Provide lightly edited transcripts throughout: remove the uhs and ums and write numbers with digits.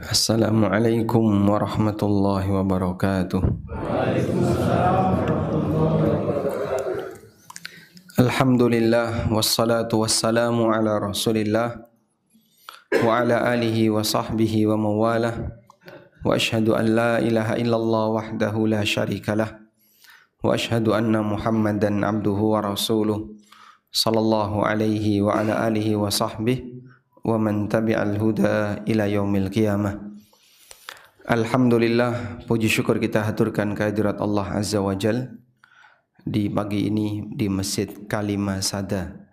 Assalamualaikum warahmatullahi wabarakatuh. Alhamdulillah wassalatu wassalamu ala Rasulillah wa ala alihi wa sahbihi wa mawalah. Wa ashhadu an la ilaha illallah wahdahu la syarikalah wa ashhadu anna Muhammadan abduhu wa rasuluh sallallahu alaihi wa ala alihi wa sahbihi wa man tabi'al huda ila yaumil qiyamah. Alhamdulillah, puji syukur kita haturkan kehadirat Allah Azza wa Jal di pagi ini di Masjid Kalimasada,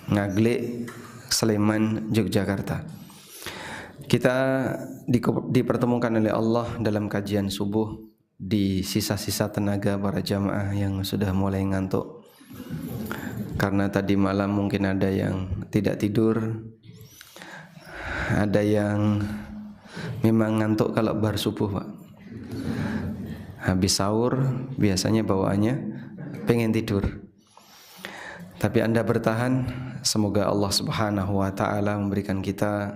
Ngagle, Sleman, Yogyakarta. Kita dipertemukan oleh Allah dalam kajian subuh di sisa-sisa tenaga para jamaah yang sudah mulai ngantuk. Karena tadi malam mungkin ada yang tidak tidur, ada yang memang ngantuk kalau bar subuh, Pak. Habis sahur biasanya bawaannya pengen tidur. Tapi Anda bertahan, semoga Allah Subhanahu wa taala memberikan kita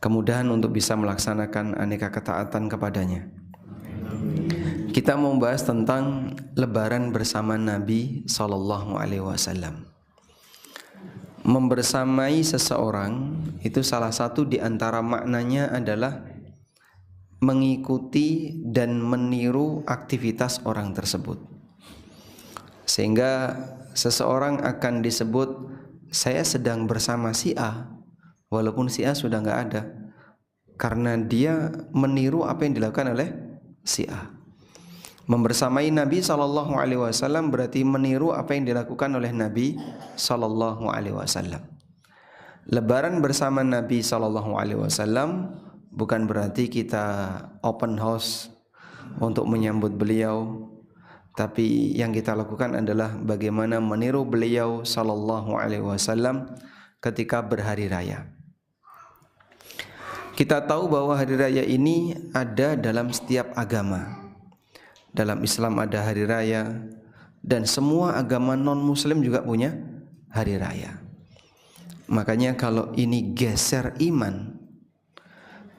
kemudahan untuk bisa melaksanakan aneka ketaatan kepadanya. Kita mau membahas tentang lebaran bersama Nabi sallallahu alaihi wasallam. Membersamai seseorang itu salah satu di antara maknanya adalah mengikuti dan meniru aktivitas orang tersebut. Sehingga seseorang akan disebut saya sedang bersama si A walaupun si A sudah enggak ada, karena dia meniru apa yang dilakukan oleh si A. Membersamai Nabi sallallahu alaihi wasallam berarti meniru apa yang dilakukan oleh Nabi sallallahu alaihi wasallam. Lebaran bersama Nabi sallallahu alaihi wasallam bukan berarti kita open house untuk menyambut beliau, tapi yang kita lakukan adalah bagaimana meniru beliau sallallahu alaihi wasallam ketika berhari raya. Kita tahu bahwa hari raya ini ada dalam setiap agama. Dalam Islam ada hari raya, dan semua agama non-muslim juga punya hari raya. Makanya kalau ini geser iman,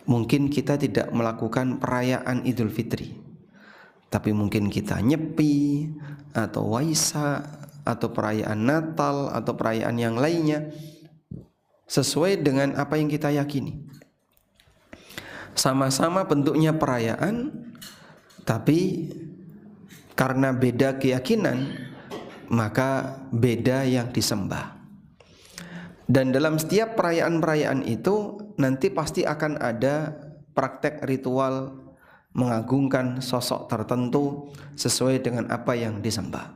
mungkin kita tidak melakukan perayaan Idul Fitri, tapi mungkin kita nyepi atau Waisak atau perayaan Natal atau perayaan yang lainnya sesuai dengan apa yang kita yakini. Sama-sama bentuknya perayaan, tapi karena beda keyakinan maka beda yang disembah. Dan dalam setiap perayaan-perayaan itu nanti pasti akan ada praktek ritual mengagungkan sosok tertentu sesuai dengan apa yang disembah.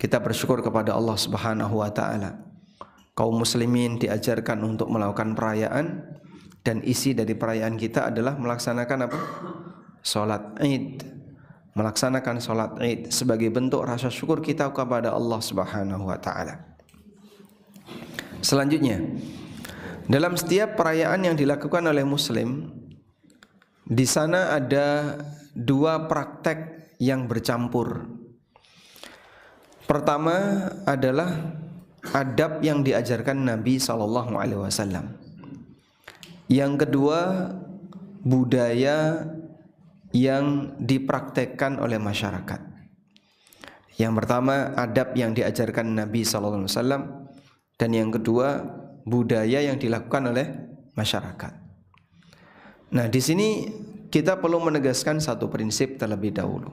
Kita bersyukur kepada Allah Subhanahu wa taala. Kaum muslimin diajarkan untuk melakukan perayaan, dan isi dari perayaan kita adalah melaksanakan apa? Salat Id. Melaksanakan salat Id sebagai bentuk rasa syukur kita kepada Allah Subhanahu wa taala. Selanjutnya, dalam setiap perayaan yang dilakukan oleh muslim, di sana ada dua praktek yang bercampur. Pertama adalah adab yang diajarkan Nabi sallallahu alaihi wasallam. Yang kedua, budaya yang dipraktekkan oleh masyarakat. Yang pertama, adab yang diajarkan Nabi sallallahu alaihi wasallam, dan yang kedua, budaya yang dilakukan oleh masyarakat. Nah, di sini kita perlu menegaskan satu prinsip terlebih dahulu.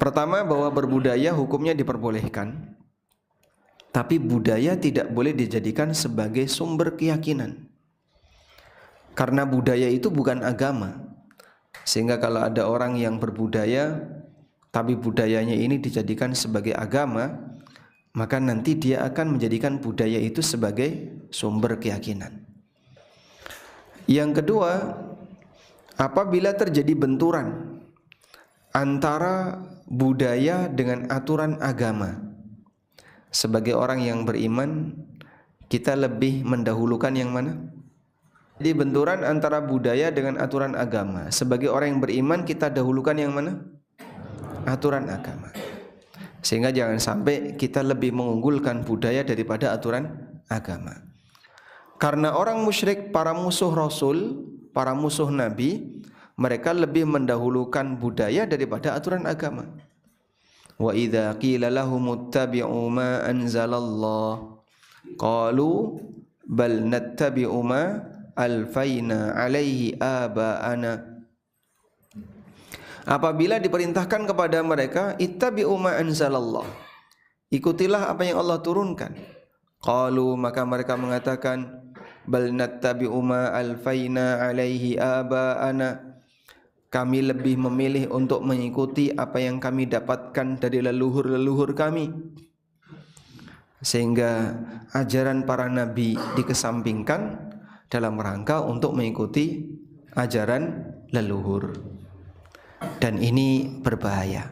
Pertama, bahwa berbudaya hukumnya diperbolehkan, tapi budaya tidak boleh dijadikan sebagai sumber keyakinan. Karena budaya itu bukan agama. Sehingga kalau ada orang yang berbudaya tapi budayanya ini dijadikan sebagai agama, maka nanti dia akan menjadikan budaya itu sebagai sumber keyakinan. Yang kedua, apabila terjadi benturan antara budaya dengan aturan agama, sebagai orang yang beriman kita lebih mendahulukan yang mana? Jadi benturan antara budaya dengan aturan agama. Sebagai orang yang beriman kita dahulukan yang mana? Aturan agama. Sehingga jangan sampai kita lebih mengunggulkan budaya daripada aturan agama. Karena orang musyrik, para musuh Rasul, para musuh Nabi, mereka lebih mendahulukan budaya daripada aturan agama. Wa idza qila lahum ittabi'u ma anzalallah qalu bal nattabi'u ma alfaina alaihi aba'ana. Apabila diperintahkan kepada mereka, ittabi'u ma anzalallah, ikutilah apa yang Allah turunkan. Qalu, maka mereka mengatakan, bal nattabi'u ma alfaina alaihi aba'ana, kami lebih memilih untuk mengikuti apa yang kami dapatkan dari leluhur-leluhur kami. Sehingga ajaran para nabi dikesampingkan dalam rangka untuk mengikuti ajaran leluhur. Dan ini berbahaya.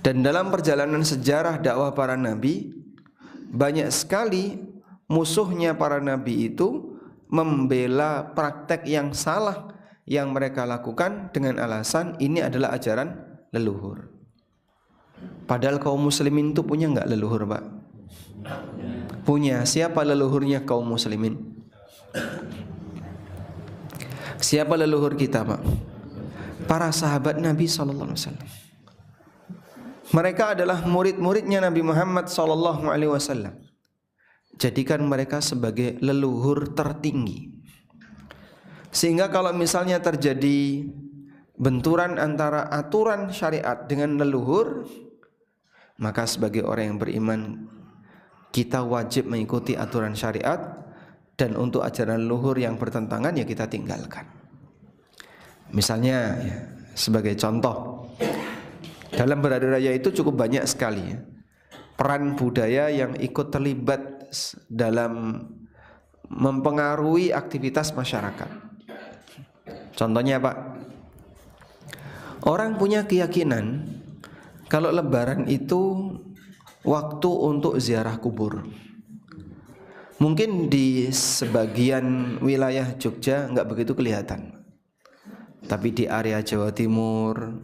Dan dalam perjalanan sejarah dakwah para nabi, banyak sekali musuhnya para nabi itu membela praktek yang salah yang mereka lakukan dengan alasan ini adalah ajaran leluhur. Padahal kaum muslimin itu punya enggak leluhur, Pak? Punya. Siapa leluhurnya kaum muslimin? Siapa leluhur kita, Pak? Para sahabat Nabi SAW. Mereka adalah murid-muridnya Nabi Muhammad SAW. Jadikan mereka sebagai leluhur tertinggi. Sehingga kalau misalnya terjadi benturan antara aturan syariat dengan leluhur, maka sebagai orang yang beriman, kita wajib mengikuti aturan syariat, dan untuk ajaran leluhur yang bertentangan ya kita tinggalkan. Misalnya ya, sebagai contoh, dalam berhari raya itu cukup banyak sekali ya, peran budaya yang ikut terlibat dalam mempengaruhi aktivitas masyarakat. Contohnya Pak, orang punya keyakinan kalau lebaran itu waktu untuk ziarah kubur. Mungkin di sebagian wilayah Jogja nggak begitu kelihatan, tapi di area Jawa Timur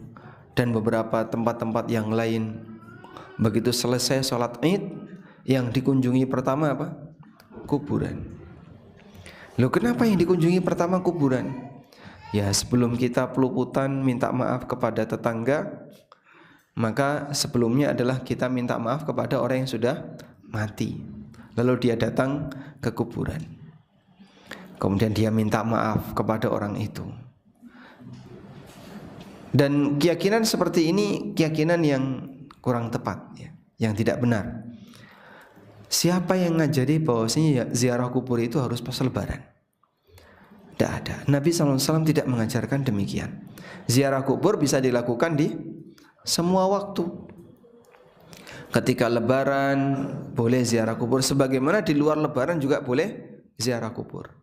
dan beberapa tempat-tempat yang lain, begitu selesai sholat Id, yang dikunjungi pertama apa? Kuburan. Loh, kenapa yang dikunjungi pertama kuburan? Ya, sebelum kita peluputan minta maaf kepada tetangga, maka sebelumnya adalah kita minta maaf kepada orang yang sudah mati. Lalu dia datang ke kuburan, kemudian dia minta maaf kepada orang itu. Dan keyakinan seperti ini keyakinan yang kurang tepat ya, yang tidak benar. Siapa yang ngajari bahwasanya ziarah kubur itu harus pas lebaran? Tidak ada. Nabi SAW tidak mengajarkan demikian. Ziarah kubur bisa dilakukan di semua waktu. Ketika lebaran boleh ziarah kubur, sebagaimana di luar lebaran juga boleh ziarah kubur.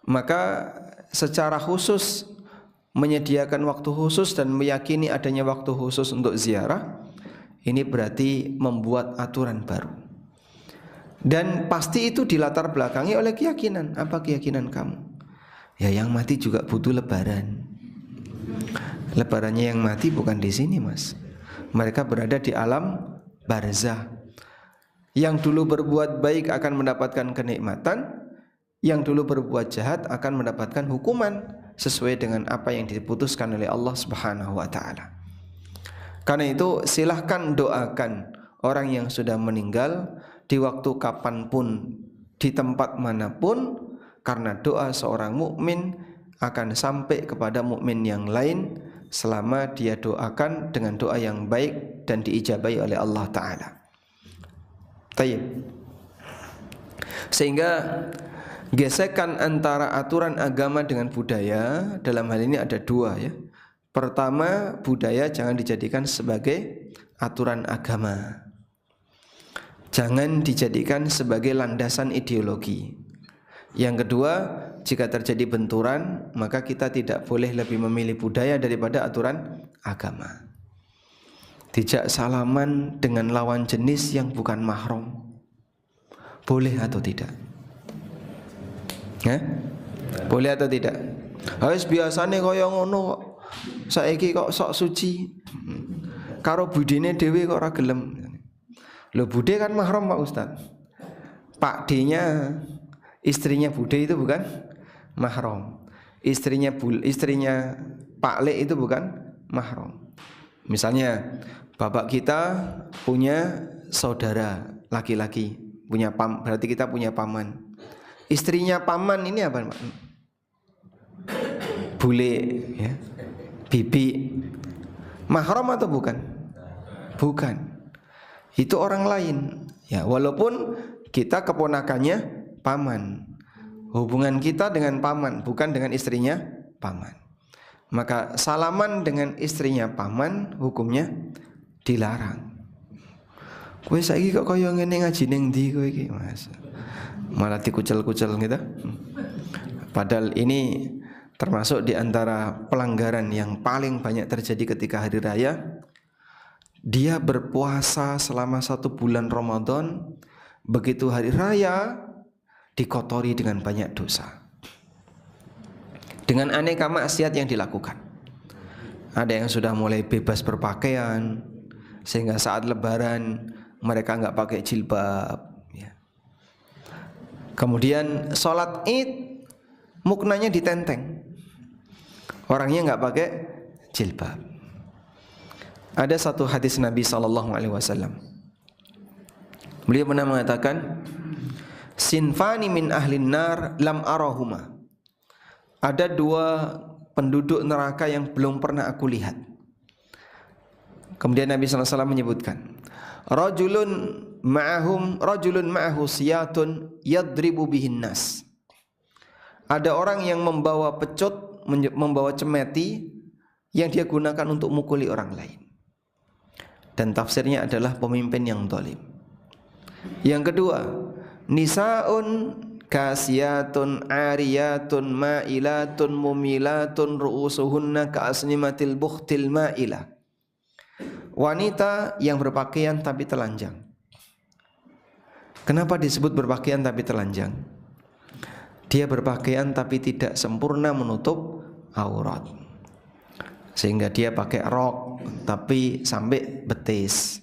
Maka secara khusus menyediakan waktu khusus dan meyakini adanya waktu khusus untuk ziarah, ini berarti membuat aturan baru. Dan pasti itu dilatar belakangi oleh keyakinan. Apa keyakinan kamu? Ya, yang mati juga butuh lebaran. Lebarannya yang mati bukan di sini, Mas. Mereka berada di alam barzah. Yang dulu berbuat baik akan mendapatkan kenikmatan, yang dulu berbuat jahat akan mendapatkan hukuman sesuai dengan apa yang diputuskan oleh Allah Subhanahu wa taala. Karena itu silahkan doakan orang yang sudah meninggal di waktu kapanpun, di tempat manapun, karena doa seorang mukmin akan sampai kepada mukmin yang lain selama dia doakan dengan doa yang baik dan diijabahi oleh Allah Ta'ala. Tayyib. Sehingga gesekan antara aturan agama dengan budaya dalam hal ini ada dua ya. Pertama, budaya jangan dijadikan sebagai aturan agama, jangan dijadikan sebagai landasan ideologi. Yang kedua, jika terjadi benturan, maka kita tidak boleh lebih memilih budaya daripada aturan agama. Tidak salaman dengan lawan jenis yang bukan mahram, boleh atau tidak? Boleh atau tidak? Harus biasane kaya ngono kok. Saiki kok sok suci. Karo budine dhewe kok ora gelem. Lho, bude kan mahram Pak Ustaz. Pak D-nya istrinya bude itu bukan mahram. Istrinya Pak Le itu bukan mahram. Misalnya bapak kita punya saudara laki-laki, berarti kita punya paman. Istrinya paman ini apa, Pak? Bule, ya. Bibi. Mahram atau bukan? Bukan. Itu orang lain. Ya, walaupun kita keponakannya paman. Hubungan kita dengan paman, bukan dengan istrinya paman. Maka salaman dengan istrinya paman hukumnya dilarang. Kowe saiki kok kaya ngene ngaji ning ndi kowe iki, Mas? Malah dikucel-kucel gitu. Padahal ini termasuk di antara pelanggaran yang paling banyak terjadi ketika hari raya. Dia berpuasa selama 1 bulan Ramadan, begitu hari raya dikotori dengan banyak dosa, dengan aneka maksiat yang dilakukan. Ada yang sudah mulai bebas berpakaian, sehingga saat lebaran mereka nggak pakai jilbab, ya. Kemudian sholat id muknanya ditenteng, orangnya nggak pakai jilbab. Ada satu hadis Nabi SAW, beliau pernah mengatakan, sinfani min ahlin nar lam arahuma. Ada 2 penduduk neraka yang belum pernah aku lihat. Kemudian Nabi SAW menyebutkan, rajulun ma'ahu siyatun yadribu bihin nas. Ada orang yang membawa pecut, membawa cemeti yang dia gunakan untuk mukuli orang lain. Dan tafsirnya adalah pemimpin yang zalim. Yang kedua, nisaun kasiyatun ariyatun ma'ilatun mumilatun ru'usuhunna ka'asnimatil bukhtil ma'ilah. Wanita yang berpakaian tapi telanjang. Kenapa disebut berpakaian tapi telanjang? Dia berpakaian tapi tidak sempurna menutup aurat, sehingga dia pakai rok tapi sampai betis.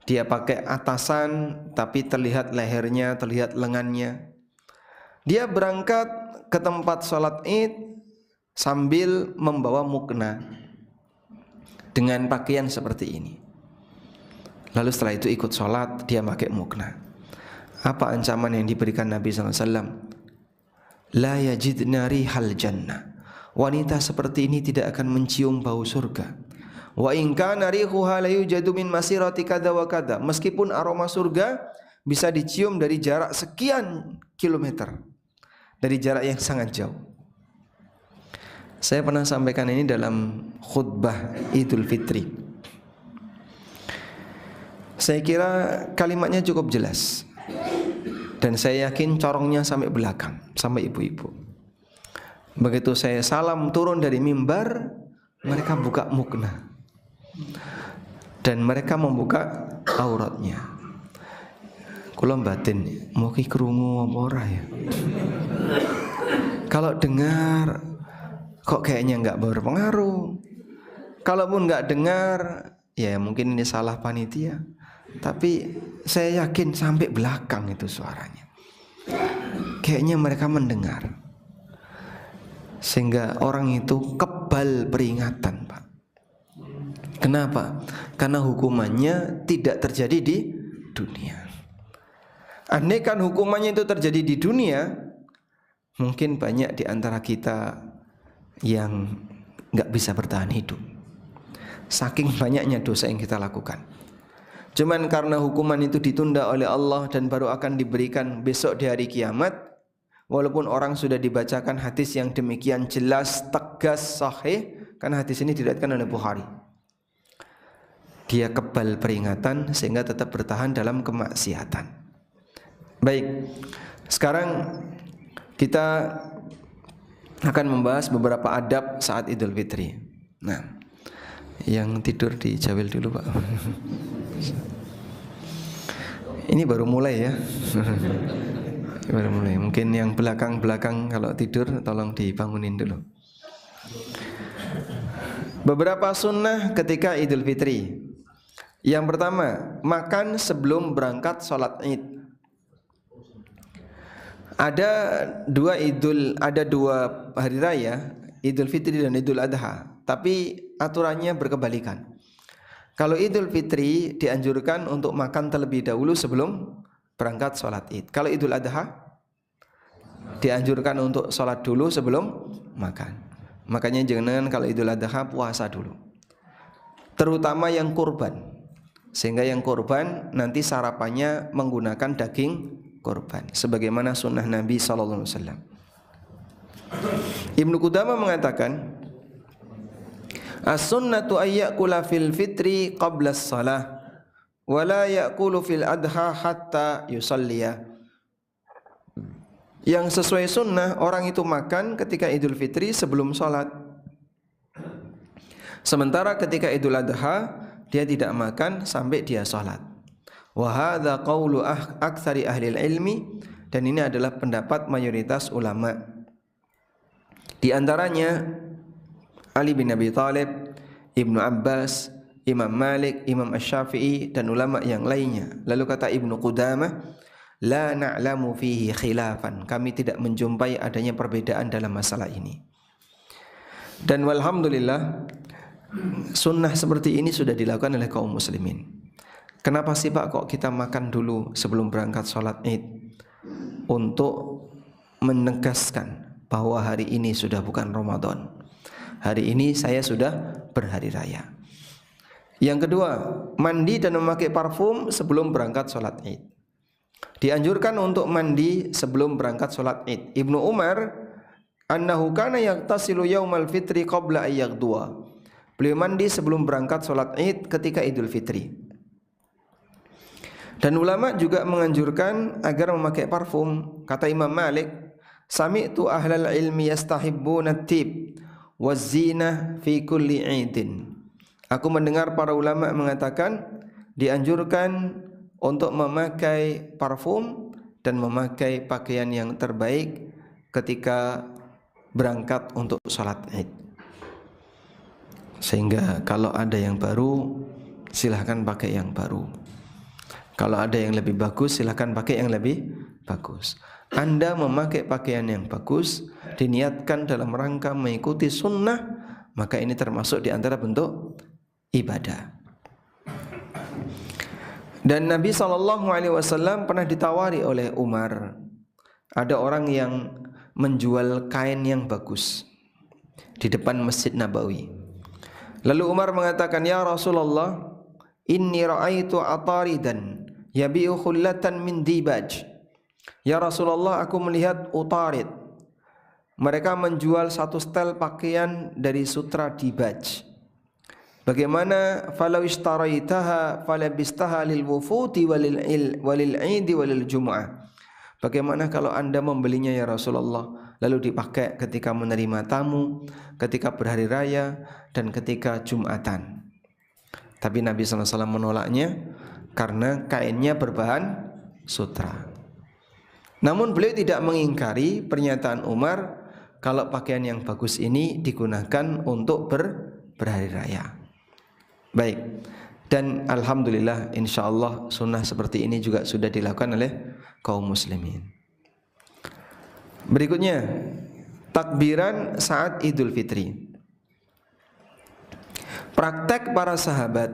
Dia pakai atasan tapi terlihat lehernya, terlihat lengannya. Dia berangkat ke tempat sholat id sambil membawa mukna dengan pakaian seperti ini. Lalu setelah itu ikut sholat, dia pakai mukna. Apa ancaman yang diberikan Nabi SAW? La yajidna rihal jannah. Wanita seperti ini tidak akan mencium bau surga. Wa in kana rihuha la yujadu min masirati kadza wa kadza. Meskipun aroma surga bisa dicium dari jarak sekian kilometer, dari jarak yang sangat jauh. Saya pernah sampaikan ini dalam khutbah Idul Fitri. Saya kira kalimatnya cukup jelas, dan saya yakin corongnya sampai belakang, sampai ibu-ibu. Begitu saya salam turun dari mimbar, mereka buka mukna dan mereka membuka auratnya. Kula batin, mau ki krungu apa ora ya? Kalau dengar kok kayaknya enggak berpengaruh. Kalaupun enggak dengar, ya mungkin ini salah panitia. Tapi saya yakin sampai belakang itu suaranya. Kayaknya mereka mendengar. Sehingga orang itu kebal peringatan, Pak. Kenapa? Karena hukumannya tidak terjadi di dunia. Andai kan hukumannya itu terjadi di dunia, mungkin banyak di antara kita yang nggak bisa bertahan hidup. Saking banyaknya dosa yang kita lakukan. Cuman karena hukuman itu ditunda oleh Allah dan baru akan diberikan besok di hari kiamat, walaupun orang sudah dibacakan hadis yang demikian jelas, tegas, sahih, karena hadis ini diriwayatkan oleh Bukhari. Dia kebal peringatan sehingga tetap bertahan dalam kemaksiatan. Baik, sekarang kita akan membahas beberapa adab saat Idul Fitri. Nah, yang tidur dijawil dulu, Pak. Ini baru mulai ya. Baru mulai. Mungkin yang belakang-belakang kalau tidur tolong dibangunin dulu. Beberapa sunnah ketika Idul Fitri. Yang pertama, makan sebelum berangkat sholat id. Ada dua hari raya, Idul Fitri dan Idul Adha, tapi aturannya berkebalikan. Kalau Idul Fitri dianjurkan untuk makan terlebih dahulu sebelum berangkat sholat Id. Kalau Idul Adha dianjurkan untuk sholat dulu sebelum makan. Makanya jangan kalau Idul Adha puasa dulu, terutama yang kurban, sehingga yang kurban nanti sarapannya menggunakan daging kurban, sebagaimana sunnah Nabi SAW. Ibnu Qudamah mengatakan, as-sunnatu ayyakula fil fitri qabla as-salah wa la yakulu fil adha hatta yusalliya. Yang sesuai sunnah, orang itu makan ketika Idul Fitri sebelum sholat. Sementara ketika Idul Adha dia tidak makan sampai dia sholat. Wa hadza qaulu aktsari ahli ilmi, dan ini adalah pendapat mayoritas ulama. Di antaranya Ali bin Abi Thalib, Ibnu Abbas, Imam Malik, Imam Asy-Syafi'i dan ulama yang lainnya. Lalu kata Ibnu Qudamah, la na'lamu fihi khilafan, kami tidak menjumpai adanya perbedaan dalam masalah ini. Dan walhamdulillah sunnah seperti ini sudah dilakukan oleh kaum muslimin. Kenapa sih Pak kok kita makan dulu sebelum berangkat sholat Id? Untuk menegaskan bahwa hari ini sudah bukan Ramadan, hari ini saya sudah berhari raya. Yang kedua, mandi dan memakai parfum sebelum berangkat sholat Id. Dianjurkan untuk mandi sebelum berangkat sholat Id. Ibnu Umar annahu kana yaghtasilu yaumal fitri qabla ayyaghdwa. Beliau mandi sebelum berangkat sholat Id ketika Idul Fitri. Dan ulama juga menganjurkan agar memakai parfum. Kata Imam Malik, sami'tu ahlal ilmi yastahibbuna at-tib waz-zinah fi kulli 'idin. Aku mendengar para ulama mengatakan dianjurkan untuk memakai parfum dan memakai pakaian yang terbaik ketika berangkat untuk sholat Id. Sehingga kalau ada yang baru, silahkan pakai yang baru. Kalau ada yang lebih bagus, silahkan pakai yang lebih bagus. Anda memakai pakaian yang bagus, diniatkan dalam rangka mengikuti sunnah, maka ini termasuk di antara bentuk ibadah. Dan Nabi SAW pernah ditawari oleh Umar. Ada orang yang menjual kain yang bagus di depan Masjid Nabawi. Lalu Umar mengatakan, ya Rasulullah, inni ra'aitu ataridan yabi'u khullatan min dibaj. Ya Rasulullah, aku melihat utarid, mereka menjual satu setel pakaian dari sutra dibaj. Bagaimana falau ishtaraitaha falabistaha lil wufuti walil idi walil jumu'ah. Bagaimana kalau Anda membelinya ya Rasulullah, lalu dipakai ketika menerima tamu, ketika berhari raya, dan ketika Jumatan. Tapi Nabi SAW menolaknya karena kainnya berbahan sutra. Namun beliau tidak mengingkari pernyataan Umar kalau pakaian yang bagus ini digunakan untuk berhari raya. Baik, dan alhamdulillah insyaallah sunnah seperti ini juga sudah dilakukan oleh kaum muslimin. Berikutnya, takbiran saat Idul Fitri. Praktek para sahabat,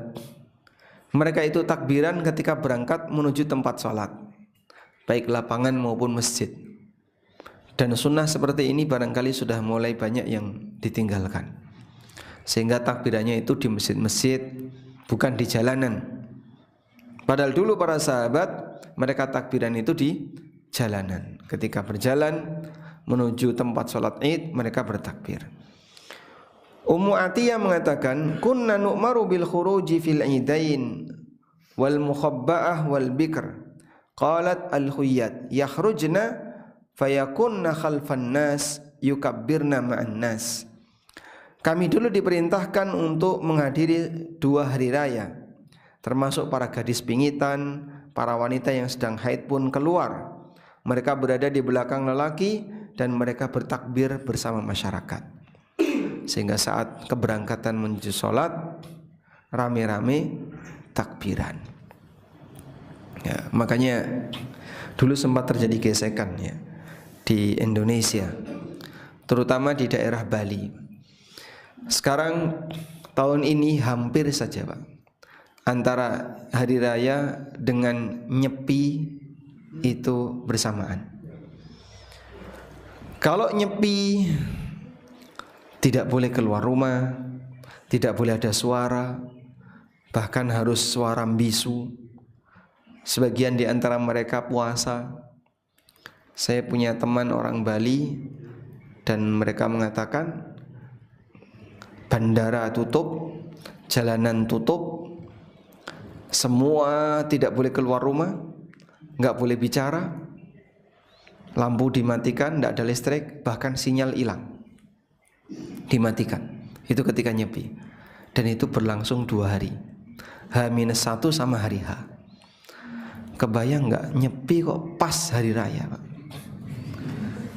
mereka itu takbiran ketika berangkat menuju tempat sholat, baik lapangan maupun masjid. Dan sunnah seperti ini barangkali sudah mulai banyak yang ditinggalkan, sehingga takbirannya itu di masjid-masjid, bukan di jalanan. Padahal dulu para sahabat mereka takbiran itu di jalanan. Ketika berjalan menuju tempat sholat Id, mereka bertakbir. Ummu Atiyah mengatakan, kunna nu'maru bil khuruji fil idain wal mukhabba'ah wal bikr. Qalat al-khuyyat yakhrujna fayakunna khalfan nas yukabbirna ma'an nas. Kami dulu diperintahkan untuk menghadiri 2 hari raya, termasuk para gadis pingitan, para wanita yang sedang haid pun keluar. Mereka berada di belakang lelaki dan mereka bertakbir bersama masyarakat. Sehingga saat keberangkatan menuju sholat, rame-rame takbiran. Ya, makanya dulu sempat terjadi gesekan ya. di Indonesia, terutama di daerah Bali. Sekarang tahun ini hampir saja Pak, antara hari raya dengan Nyepi itu bersamaan. Kalau Nyepi tidak boleh keluar rumah, tidak boleh ada suara, bahkan harus suara bisu. Sebagian di antara mereka puasa. Saya punya teman orang Bali dan mereka mengatakan bandara tutup, jalanan tutup, semua tidak boleh keluar rumah, nggak boleh bicara, lampu dimatikan, nggak ada listrik, bahkan sinyal hilang, dimatikan. Itu ketika Nyepi, dan itu berlangsung 2 hari, H-1 sama hari H. Kebayang nggak, Nyepi kok pas hari raya Pak?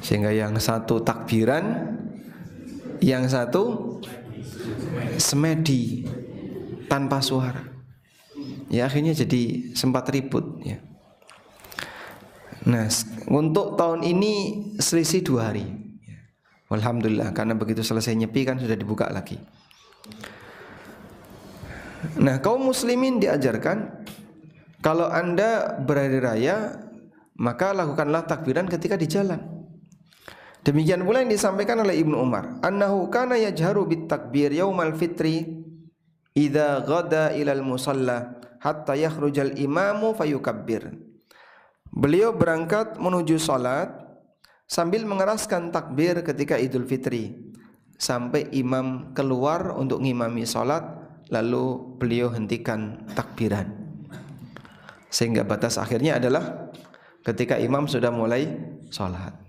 Sehingga yang satu takbiran, yang satu semedi tanpa suara. Ya akhirnya jadi sempat ribut ya. Nah, untuk tahun ini selisih 2 hari. Alhamdulillah, karena begitu selesai Nyepi kan sudah dibuka lagi. Nah, kaum muslimin diajarkan, kalau Anda berhari raya, maka lakukanlah takbiran ketika di jalan. Demikian pula yang disampaikan oleh Ibnu Umar, annahu kana yajharu bit takbir yaumal fitri idza ghada ilal musalla hatta yakhrujal imamu fayukabbir. Beliau berangkat menuju salat sambil mengeraskan takbir ketika Idul Fitri sampai imam keluar untuk ngimami salat, lalu beliau hentikan takbiran. Sehingga batas akhirnya adalah ketika imam sudah mulai salat.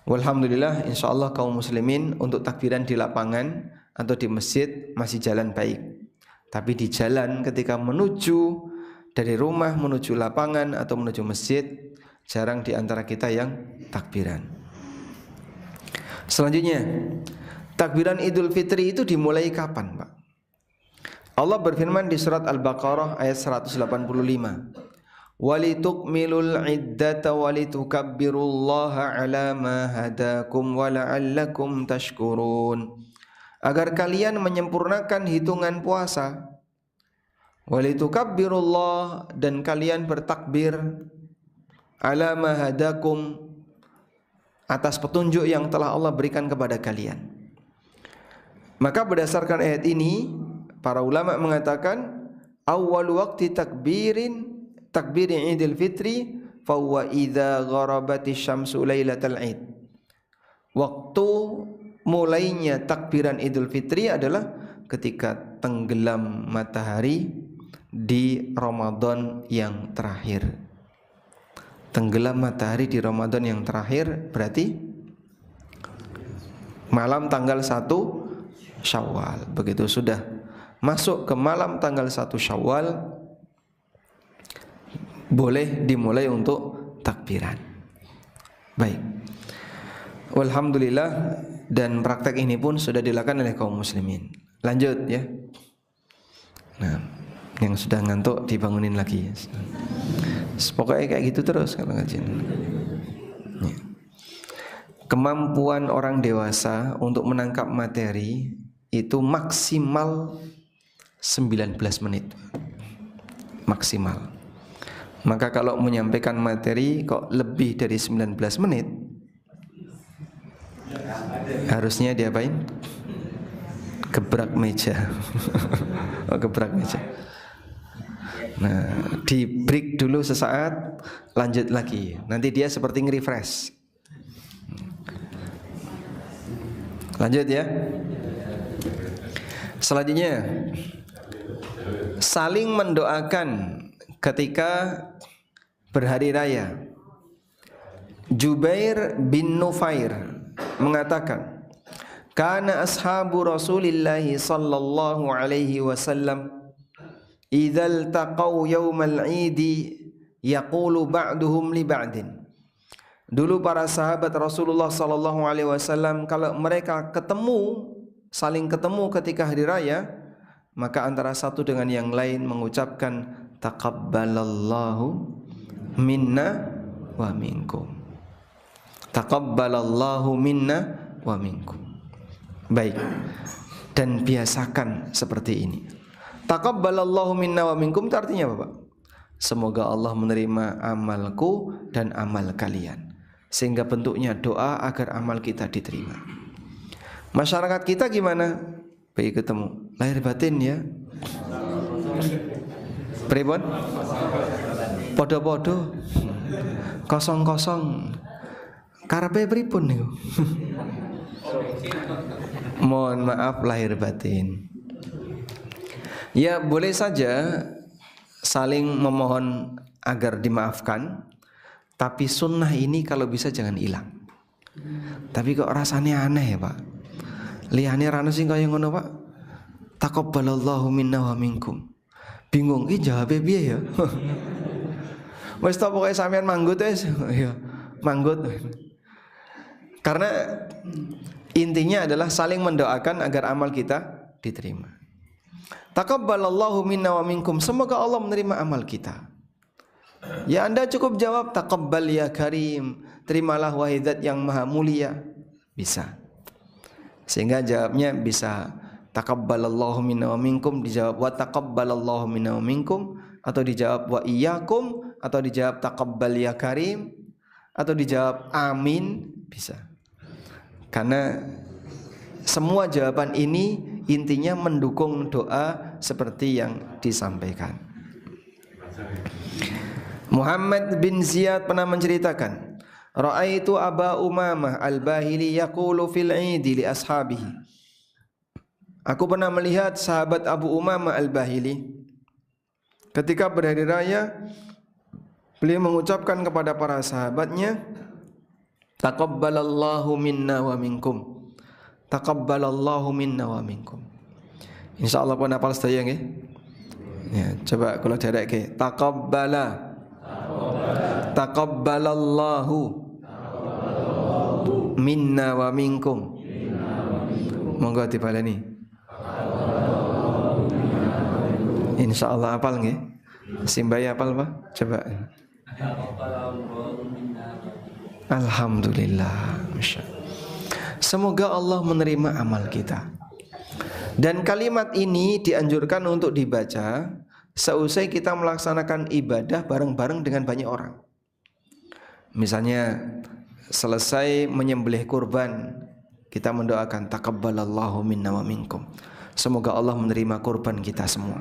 Walhamdulillah, insyaallah kaum muslimin untuk takbiran di lapangan atau di masjid masih jalan baik. Tapi di jalan ketika menuju dari rumah menuju lapangan atau menuju masjid, jarang di antara kita yang takbiran. Selanjutnya, takbiran Idul Fitri itu dimulai kapan, Pak? Allah berfirman di surat Al-Baqarah ayat 185. Walitukmilul iddata walitukabbirullaha ala ma hadakum wa la'allakum tashkurun. Agar kalian menyempurnakan hitungan puasa. Walitukabbirullah, dan kalian bertakbir ala ma hadakum, atas petunjuk yang telah Allah berikan kepada kalian. Maka berdasarkan ayat ini, para ulama mengatakan awal waqti takbiri Idul Fitri fa huwa idza gharabatis syamsu lailatal Id. Waktu mulainya takbiran Idul Fitri adalah ketika tenggelam matahari di Ramadan yang terakhir. Tenggelam matahari di Ramadan yang terakhir berarti malam tanggal 1 Syawal. Begitu sudah masuk ke malam tanggal 1 Syawal, boleh dimulai untuk takbiran. Baik. Alhamdulillah, dan praktek ini pun sudah dilakukan oleh kaum muslimin. Lanjut ya. Nah, yang sudah ngantuk dibangunin lagi. Pokoknya kayak gitu terus kalau ngaji. Ya. Kemampuan orang dewasa untuk menangkap materi itu maksimal 19 menit. Maksimal. Maka kalau menyampaikan materi kok lebih dari 19 menit, harusnya diapain? Gebrak meja. Oh, gebrak meja. Nah, di break dulu sesaat, lanjut lagi. Nanti dia seperti nge-refresh. Lanjut ya. Selanjutnya, saling mendoakan ketika berhari raya. Jubair bin Nufair mengatakan, kana ashabu Rasulillah sallallahu alaihi wasallam idzal taqaw yaumal idi yaqulu ba'duhum li ba'din. Dulu para sahabat Rasulullah sallallahu alaihi wasallam kalau mereka ketemu, saling ketemu ketika hari raya, maka antara satu dengan yang lain mengucapkan taqabbalallahu minna wa minkum. Taqabbalallahu minna wa minkum. Baik. Dan biasakan seperti ini. Taqabbalallahu minna wa minkum itu artinya apa, Pak? Semoga Allah menerima amalku dan amal kalian. Sehingga bentuknya doa agar amal kita diterima. Masyarakat kita gimana? Baik ketemu lahir batin ya. Pripun? Podo-podo. Kosong-kosong. Karepe pripun niku? Mohon maaf lahir batin. Ya boleh saja saling memohon agar dimaafkan, tapi sunnah ini kalau bisa jangan hilang. Tapi kok rasanya aneh ya Pak. Liyane rano sing kaya ngono Pak. Taqabbalallahu minna wa minkum. Bingung iki jawabe piye ya? Wis ta pokoke sampean manggut wis. Ya, manggut. Karena intinya adalah saling mendoakan agar amal kita diterima. Taqabbalallahu minna wa minkum. Semoga Allah menerima amal kita. Ya Anda cukup jawab taqabbal ya karim. Terimalah wahai Zat yang maha mulia. Bisa. Sehingga jawabnya bisa taqabbalallahu minna wa minkum, dijawab wa taqabbalallahu minna wa minkum, atau dijawab wa iyyakum, atau dijawab taqabbal ya karim, atau dijawab amin, bisa. Karena semua jawaban ini intinya mendukung doa seperti yang disampaikan. Muhammad bin Ziyad pernah menceritakan, ra'aitu Aba Umamah al-Bahili yaqulu fil 'idi li ashabihi. Aku pernah melihat sahabat Abu Umamah al-Bahili ketika berhari raya, beliau mengucapkan kepada para sahabatnya, taqabbalallahu minna wa minkum. Taqabbalallahu minna wa minkum. Insyaallah pun hafal sedaya nggih. Ya, coba kalau dereke taqabbala. Taqabbalallahu minna wa minkum. Monggo dibaleni. Insyaallah hafal nggih. Simbaya hafal Pak? Coba. Alhamdulillah. Semoga Allah menerima amal kita. Dan kalimat ini dianjurkan untuk dibaca seusai kita melaksanakan ibadah bareng-bareng dengan banyak orang. Misalnya selesai menyembelih kurban, kita mendoakan taqabbalallahu minna wa minkum. Semoga Allah menerima kurban kita semua.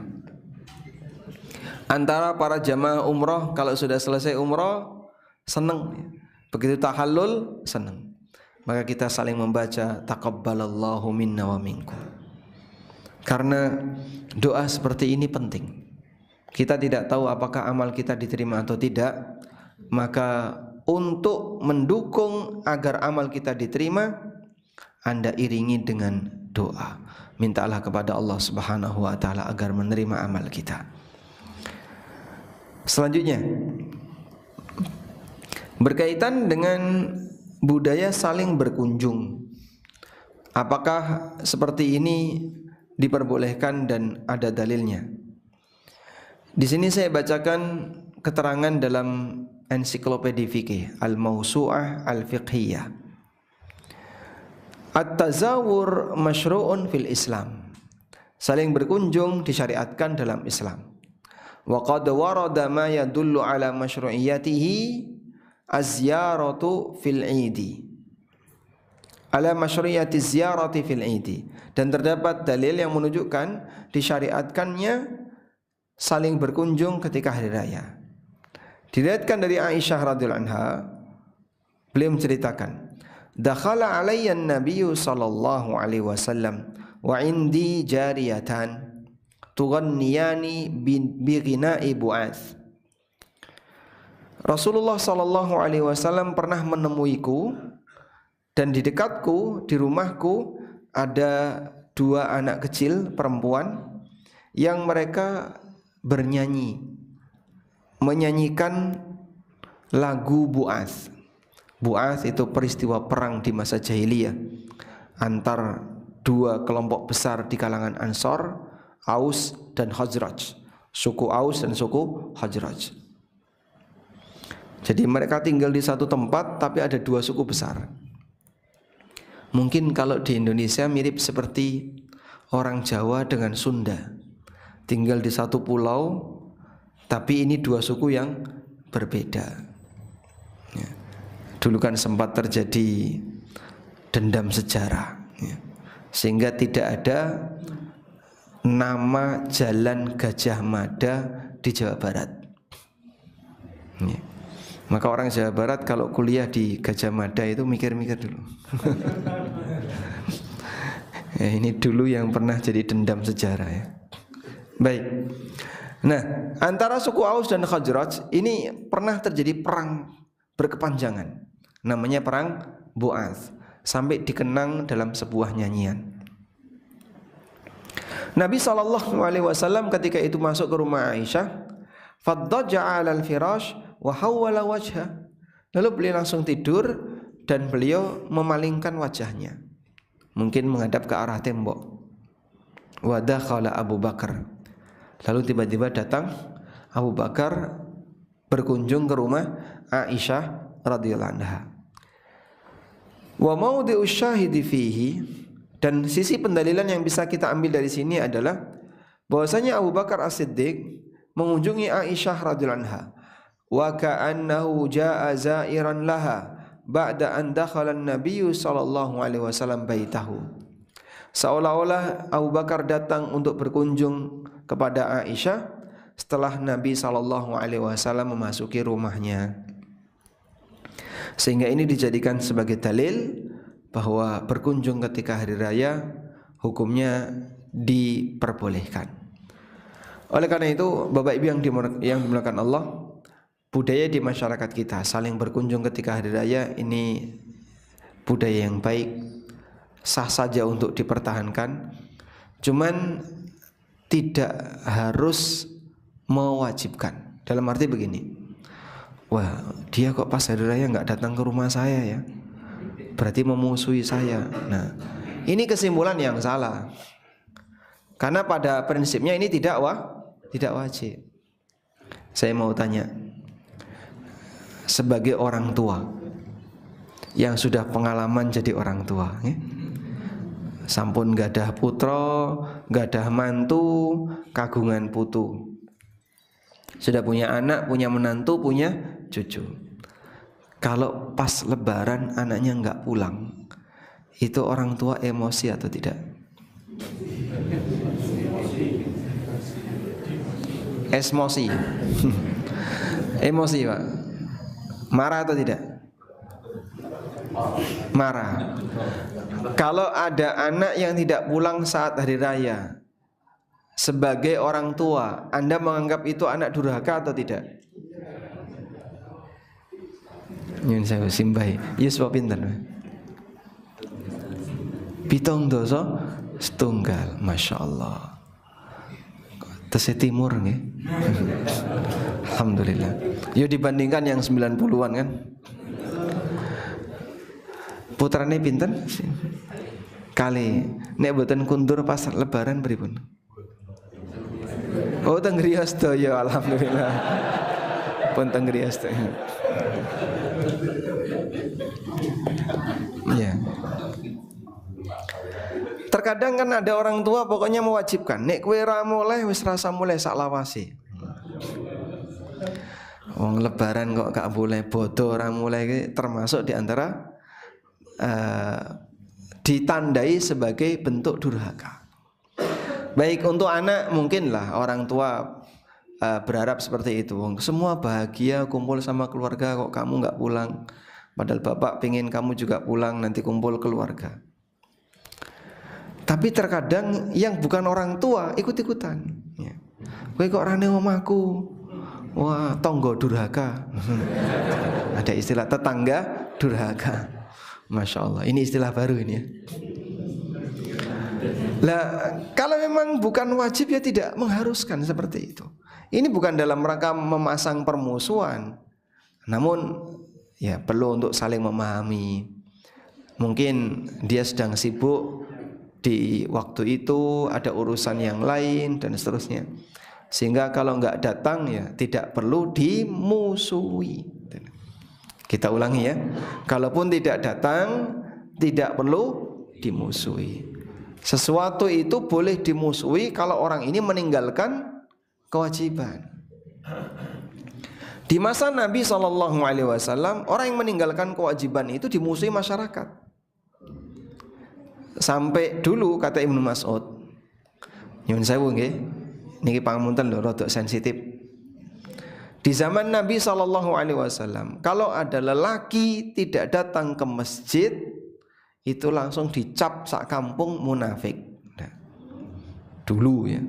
Antara para jamaah umroh, kalau sudah selesai umroh senang, begitu tahallul senang. Maka kita saling membaca taqabbalallahu minna wa minkum. Karena doa seperti ini penting. Kita tidak tahu apakah amal kita diterima atau tidak. Maka untuk mendukung agar amal kita diterima, Anda iringi dengan doa. Mintalah kepada Allah Subhanahu wa taala agar menerima amal kita. Selanjutnya, berkaitan dengan budaya saling berkunjung. Apakah seperti ini diperbolehkan dan ada dalilnya? Di sini saya bacakan keterangan dalam ensiklopedia fikih Al-Mawsu'ah Al-Fiqhiyah. At-tazawur masyru'un fil Islam. Saling berkunjung disyariatkan dalam Islam. Wa qad warada ma yadullu ala masyru'iyyatihi az-ziyaratu fil 'idi. Ala masyru'iyyati ziyarati fil 'idi. Dan terdapat dalil yang menunjukkan disyariatkannya saling berkunjung ketika hari raya. Diriwayatkan dari Aisyah radhiyallahu anha, beliau menceritakan, dakhala alayya an-nabiyyu sallallahu alaihi wasallam wa indi jariyatan tughanniyani bi ghina'i bu'ats. Rasulullah sallallahu alaihi wasallam pernah menemuiku, dan di dekatku, di rumahku ada dua anak kecil perempuan yang mereka bernyanyi, menyanyikan lagu Bu'ats. Bu'ats itu peristiwa perang di masa jahiliyah antar dua kelompok besar di kalangan Ansor, Aus dan Khazraj, suku Aus dan suku Khazraj. Jadi mereka tinggal di satu tempat tapi ada dua suku besar. Mungkin kalau di Indonesia mirip seperti orang Jawa dengan Sunda, tinggal di satu pulau tapi ini dua suku yang berbeda ya. Dulu kan sempat terjadi dendam sejarah ya. Sehingga tidak ada nama Jalan Gajah Mada di Jawa Barat ya. Maka orang Jawa Barat kalau kuliah di Gajah Mada itu mikir-mikir dulu. Ya, ini dulu yang pernah jadi dendam sejarah ya. Baik. Nah, antara suku Aus dan Khazraj ini pernah terjadi perang berkepanjangan. Namanya perang Bu'ats, sampai dikenang dalam sebuah nyanyian. Nabi SAW ketika itu masuk ke rumah Aisyah, faddaja'a 'alal firash wa hawwala wajha. Lalu beliau langsung tidur dan beliau memalingkan wajahnya, mungkin menghadap ke arah tembok. Wa dakhala Abu Bakar. Lalu tiba-tiba datang Abu Bakar berkunjung ke rumah Aisyah radhiyallahu anha. Wa mawdi'u syahidi fihi, dan sisi pendalilan yang bisa kita ambil dari sini adalah bahwasanya Abu Bakar As-Siddiq mengunjungi Aisyah radhiyallahu anha wa ka'annahu jaa'a za'iran laha ba'da an dakhala an-nabiy sallallahu alaihi wasallam baitahu. Seolah-olah Abu Bakar datang untuk berkunjung kepada Aisyah setelah Nabi sallallahu alaihi wasallam memasuki rumahnya. Sehingga ini dijadikan sebagai dalil bahwa berkunjung ketika hari raya hukumnya diperbolehkan. Oleh karena itu, Bapak Ibu yang dimuliakan Allah, budaya di masyarakat kita saling berkunjung ketika hari raya ini budaya yang baik, sah saja untuk dipertahankan. Cuman tidak harus mewajibkan. Dalam arti begini, wah dia kok pas hari raya nggak datang ke rumah saya ya, berarti memusuhi saya. Nah, ini kesimpulan yang salah. Karena pada prinsipnya ini tidak wajib. Saya mau tanya, sebagai orang tua yang sudah pengalaman jadi orang tua ya? Sampun gadah putra, gadah mantu, kagungan putu, sudah punya anak, punya menantu, punya cucu. Kalau pas lebaran anaknya nggak pulang, itu orang tua emosi atau tidak? Emosi. Emosi Pak. Marah atau tidak? Marah. Kalau ada anak yang tidak pulang saat hari raya, sebagai orang tua, Anda menganggap itu anak durhaka atau tidak? Nyun saya simbai. Yes Pak pinten. Pitung doso setunggal, masya Allah. Tese timur nggih. Alhamdulillah. Yo dibandingkan yang 90-an kan. Putrane pinten? Kali nek mboten kundur pas lebaran pripun? Oh teng Riau sedaya, alhamdulillah. Pun teng Riau sedaya. Ya. Terkadang kan ada orang tua pokoknya mewajibkan, nek kowe ra mulai wis rasa mulai sak lawase. Wong lebaran kok gak boleh, bodoh ora mulai, termasuk di antara ditandai sebagai bentuk durhaka. Baik untuk anak mungkinlah orang tua berharap seperti itu. Semua bahagia kumpul sama keluarga, kok kamu nggak pulang? Padahal bapak pengen kamu juga pulang, nanti kumpul keluarga. Tapi terkadang yang bukan orang tua ikut-ikutan. Kowe kok rane omahku? Wah, tonggo durhaka. Ada istilah tetangga durhaka. Masya Allah, ini istilah baru ini ya. Lah, kalau memang bukan wajib ya tidak mengharuskan seperti itu. Ini bukan dalam rangka memasang permusuhan, namun ya perlu untuk saling memahami. Mungkin dia sedang sibuk di waktu itu, ada urusan yang lain dan seterusnya. Sehingga kalau nggak datang ya tidak perlu dimusuhi. Kita ulangi ya. Kalaupun tidak datang, tidak perlu dimusuhi. Sesuatu itu boleh dimusuhi kalau orang ini meninggalkan kewajiban. Di masa Nabi SAW, orang yang meninggalkan kewajiban itu dimusuhi masyarakat. Sampai dulu kata Ibnu Mas'ud, nyuwun sewu nggih, niki pangapunten lho rada sensitif. Di zaman Nabi SAW, kalau ada lelaki tidak datang ke masjid, itu langsung dicap sak kampung munafik. Nah, dulu ya.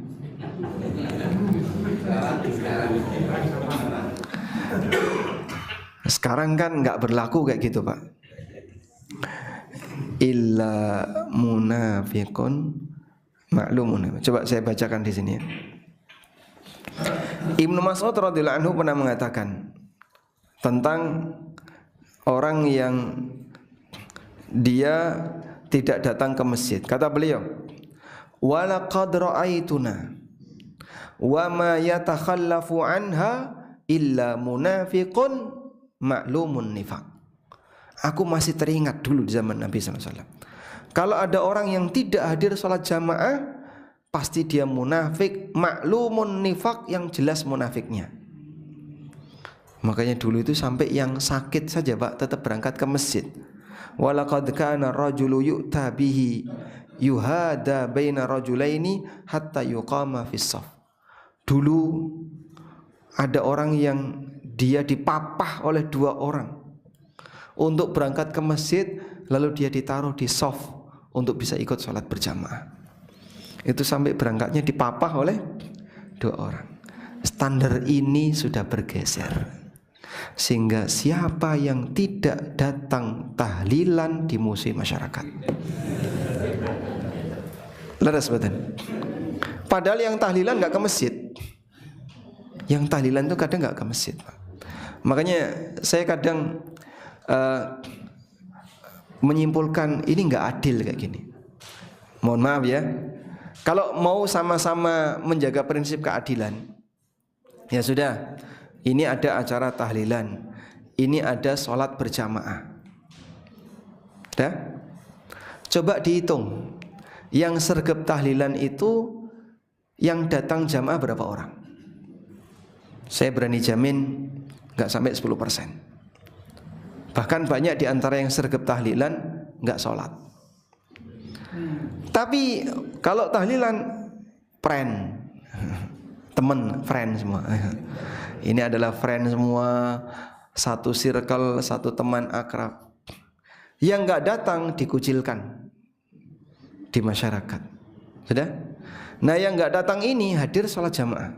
Sekarang kan nggak berlaku kayak gitu Pak. Illa munafiqun ma'lumun. Coba saya bacakan di sini ya. Ibnu Mas'ud radhiyallahu anhu pernah mengatakan tentang orang yang dia tidak datang ke masjid. Kata beliau, "Wa laqad ra'aituna wa ma yatakhallafu anha illa munafiqun ma'lumun nifaq." Aku masih teringat dulu di zaman Nabi SAW. Kalau ada orang yang tidak hadir sholat jamaah, pasti dia munafik, maklumun nifaq, yang jelas munafiknya. Makanya dulu itu sampai yang sakit saja Pak tetap berangkat ke masjid. Walaqad kana rajulu yu'ta bihi yuhada baina rajulaini hatta yuqama fis shaf. Dulu ada orang yang dia dipapah oleh dua orang untuk berangkat ke masjid, lalu dia ditaruh di shaf untuk bisa ikut sholat berjamaah. Itu sampai berangkatnya dipapah oleh dua orang. Standar ini sudah bergeser, sehingga siapa yang tidak datang tahlilan dimusuhi masyarakat. Leres betul. Padahal yang tahlilan nggak ke masjid. Yang tahlilan itu kadang nggak ke masjid, Pak. Makanya saya kadang menyimpulkan ini nggak adil kayak gini. Mohon maaf ya. Kalau mau sama-sama menjaga prinsip keadilan, ya sudah. Ini ada acara tahlilan, ini ada sholat berjamaah. Dah? Coba dihitung, yang sergap tahlilan itu yang datang jamaah berapa orang? Saya berani jamin nggak sampai 10%. Bahkan banyak di antara yang sergap tahlilan nggak sholat. Tapi kalau tahlilan friend, teman, friend semua. Ini adalah friend semua, satu circle, satu teman akrab. Yang nggak datang dikucilkan di masyarakat. Sudah? Nah yang nggak datang ini hadir sholat jamaah.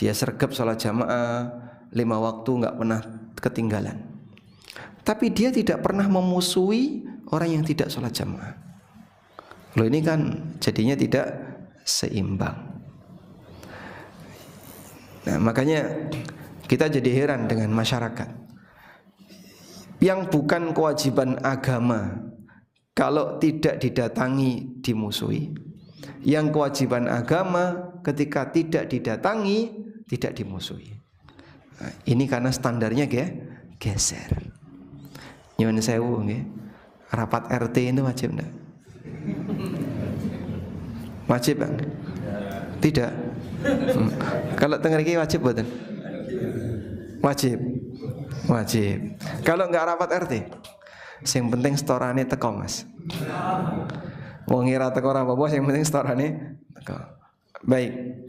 Dia sergap sholat jamaah 5 waktu, nggak pernah ketinggalan. Tapi dia tidak pernah memusuhi orang yang tidak sholat jamaah. Loh ini kan jadinya tidak seimbang. Nah makanya kita jadi heran dengan masyarakat yang bukan kewajiban agama, kalau tidak didatangi dimusuhi. Yang kewajiban agama ketika tidak didatangi tidak dimusuhi. Nah, ini karena standarnya geser. Nyuwun sewu nggih. Rapat RT itu wajib enggak? Wajib kan? Tidak. Kalau tengah iki wajib mboten? Wajib. Wajib. Kalau enggak rapat RT, sing penting storane teko, Mas. Wong ngira teko ora apa-apa, sing penting storane teko. Baik.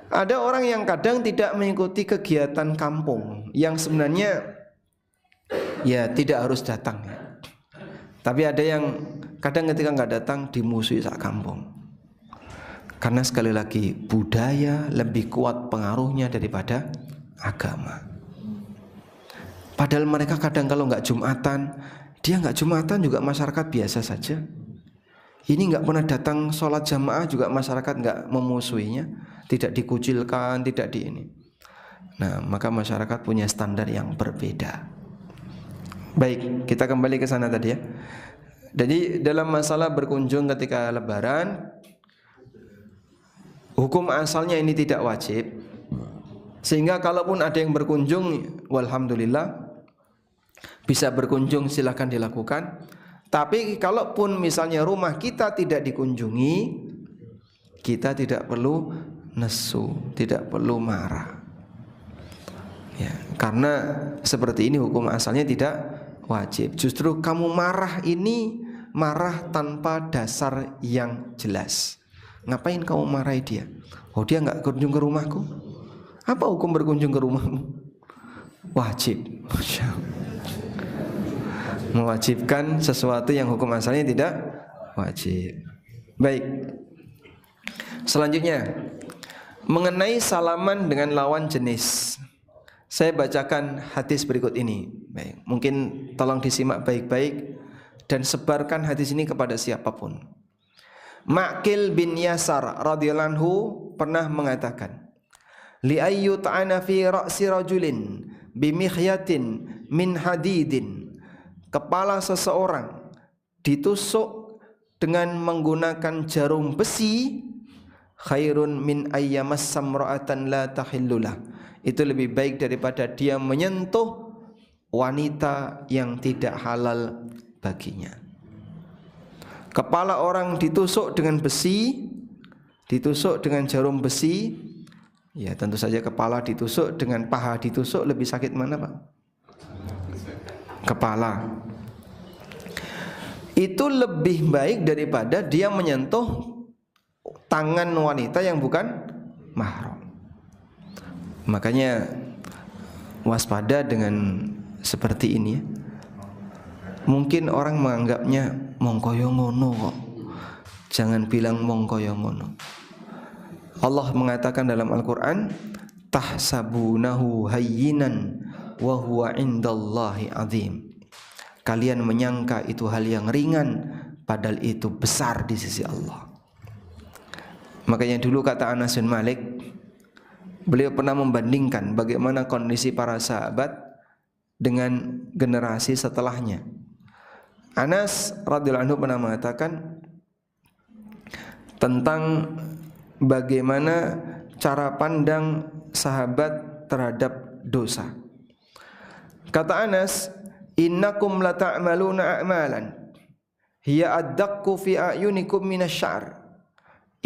Ada orang yang kadang tidak mengikuti kegiatan kampung yang sebenarnya ya tidak harus datang ya. Tapi ada yang kadang ketika nggak datang dimusuhi sak kampung. Karena sekali lagi budaya lebih kuat pengaruhnya daripada agama. Padahal mereka kadang kalau nggak Jumatan, dia nggak Jumatan juga masyarakat biasa saja. Ini nggak pernah datang sholat jamaah juga masyarakat nggak memusuhinya, tidak dikucilkan, tidak di ini. Nah maka masyarakat punya standar yang berbeda. Baik, kita kembali ke sana tadi ya. Jadi dalam masalah berkunjung ketika Lebaran, hukum asalnya ini tidak wajib. Sehingga kalaupun ada yang berkunjung, walhamdulillah, bisa berkunjung silahkan dilakukan. Tapi kalaupun misalnya rumah kita tidak dikunjungi, kita tidak perlu nesu, tidak perlu marah. Ya, karena seperti ini hukum asalnya tidak wajib. Justru kamu marah ini marah tanpa dasar yang jelas. Ngapain kamu marahi dia? Oh, dia nggak kunjung ke rumahku. Apa hukum berkunjung ke rumahmu? Wajib. Mewajibkan sesuatu yang hukum asalnya tidak wajib. Baik. Selanjutnya, mengenai salaman dengan lawan jenis. Saya bacakan hadis berikut ini. Baik, mungkin tolong disimak baik-baik dan sebarkan hadis ini kepada siapapun. Ma'qil bin Yasar radhiyallahu anhu pernah mengatakan, li ayyu ta'ana fi ra'si rajulin bimikhyatin min hadidin. Kepala seseorang ditusuk dengan menggunakan jarum besi, khairun min ayyamas samra'atan la tahillulah. Itu lebih baik daripada dia menyentuh wanita yang tidak halal baginya. Kepala orang ditusuk dengan besi, ditusuk dengan jarum besi. Ya, tentu saja kepala ditusuk dengan paha ditusuk, lebih sakit mana, Pak? Kepala. Itu lebih baik daripada dia menyentuh tangan wanita yang bukan mahram. Makanya waspada dengan seperti ini ya. Mungkin orang menganggapnya mongkoyo ngono kok. Jangan bilang mongkoyo ngono. Allah mengatakan dalam Al-Qur'an, tahsabunahu hayyinan wa huwa indallahi azim. Kalian menyangka itu hal yang ringan, padahal itu besar di sisi Allah. Makanya dulu kata Anas bin Malik, beliau pernah membandingkan bagaimana kondisi para sahabat dengan generasi setelahnya. Anas radhiyallahu anhu pernah mengatakan tentang bagaimana cara pandang sahabat terhadap dosa. Kata Anas, innakum la ta'maluna a'malan hiya ad-daqqu fi a'yunikum minasy-sya'r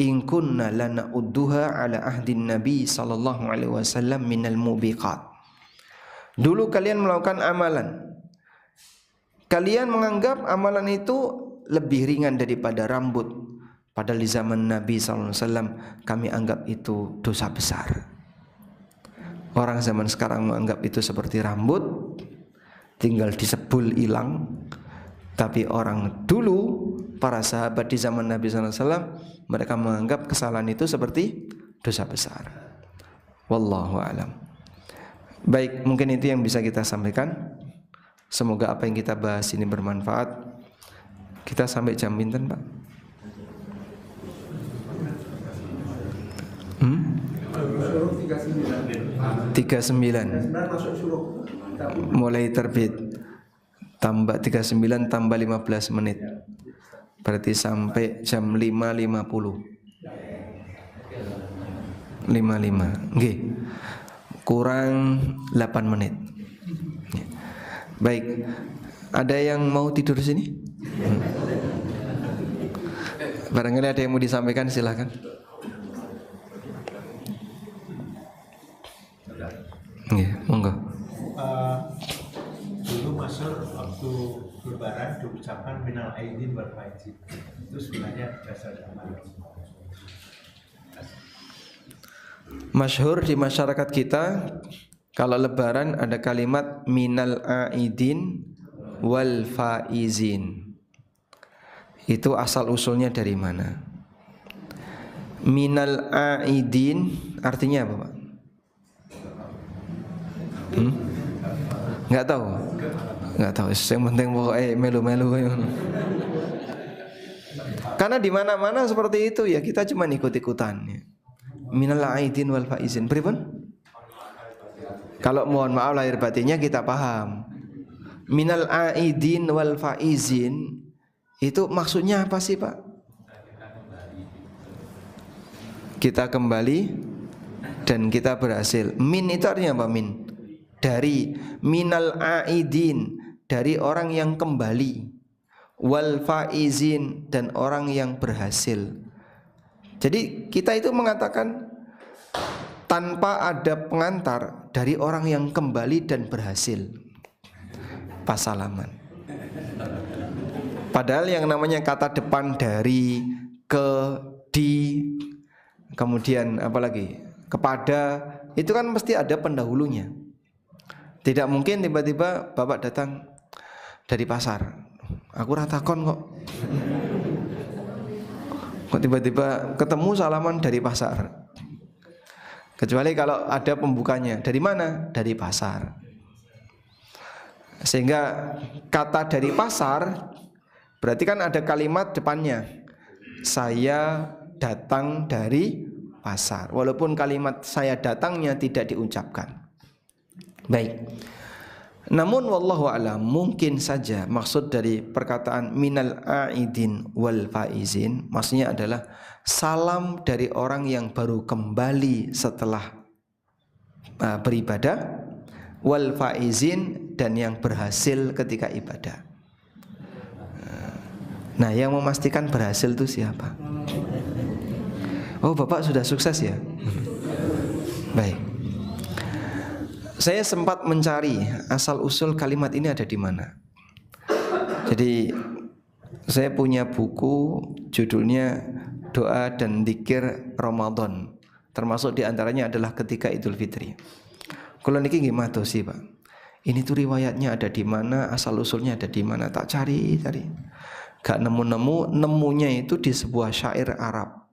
in kunna lana'udduha ala ahdin Nabi sallallahu alaihi wasallam minal mubiqat. Dulu kalian melakukan amalan, kalian menganggap amalan itu lebih ringan daripada rambut, padahal di zaman Nabi sallallahu alaihi wasallam kami anggap itu dosa besar. Orang zaman sekarang menganggap itu seperti rambut, tinggal disebul hilang. Tapi orang dulu, para sahabat di zaman Nabi sallallahu alaihi wasallam, mereka menganggap kesalahan itu seperti dosa besar. Wallahu a'lam. Baik, mungkin itu yang bisa kita sampaikan. Semoga apa yang kita bahas ini bermanfaat. Kita sampai jam pinten, Pak? 39. Mulai terbit. Tambah 39 tambah 15 menit. Berarti sampai jam 5.50. 55. Nggih. Kurang 8 menit. Baik. Ada yang mau tidur sini? Barangkali ada yang mau disampaikan, silakan. Nggih, monggo. Dulu masyhur waktu lebaran diucapkan minal aidin wal faizin. Itu sebenarnya dasar mana? Masyhur di masyarakat kita kalau lebaran ada kalimat minal aidin wal faizin. Itu asal usulnya dari mana? Minal aidin artinya apa, Pak? Nggak tahu. Nggak tahu. Yang penting pokoknya melu-melu. Karena di mana-mana seperti itu ya, kita cuma ikut-ikutan. Minal aidin wal faizin. Pripun? Kalau mohon maaf lahir batinnya kita paham. Minal aidin wal faizin itu maksudnya apa sih, Pak? Kita kembali dan kita berhasil. Min itu artinya apa, min? Dari minal aidin, dari orang yang kembali, wal faizin, dan orang yang berhasil. Jadi kita itu mengatakan tanpa ada pengantar dari orang yang kembali dan berhasil pas salaman. Padahal yang namanya kata depan dari, ke, di, kemudian apalagi kepada, itu kan mesti ada pendahulunya. Tidak mungkin tiba-tiba bapak datang dari pasar, aku ratakon kok tiba-tiba ketemu salaman dari pasar. Kecuali kalau ada pembukanya. Dari mana? Dari pasar. Sehingga kata dari pasar berarti kan ada kalimat depannya, saya datang dari pasar, walaupun kalimat saya datangnya tidak diucapkan. Baik. Namun wallahu a'lam, mungkin saja maksud dari perkataan minal aidin wal faizin maksudnya adalah salam dari orang yang baru kembali setelah beribadah, wal faizin, dan yang berhasil ketika ibadah. Nah, yang memastikan berhasil itu siapa? Oh, Bapak sudah sukses ya? Baik. Saya sempat mencari asal usul kalimat ini ada di mana. Jadi saya punya buku judulnya Doa dan Dzikir Ramadan. Termasuk diantaranya adalah ketika Idul Fitri. Kalau niki gimana tuh sih Pak? Ini tuh riwayatnya ada di mana, asal usulnya ada di mana? Tak cari. Gak nemu-nemu, nemunya itu di sebuah syair Arab.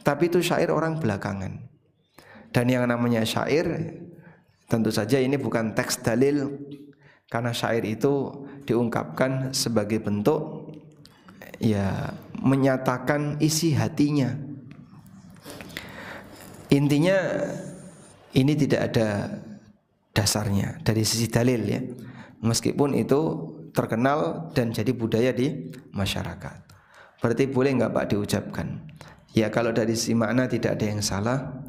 Tapi itu syair orang belakangan. Dan yang namanya syair, tentu saja ini bukan teks dalil, karena syair itu diungkapkan sebagai bentuk ya menyatakan isi hatinya. Intinya ini tidak ada dasarnya dari sisi dalil ya. Meskipun itu terkenal dan jadi budaya di masyarakat. Berarti boleh enggak Pak diucapkan? Ya kalau dari sisi makna tidak ada yang salah,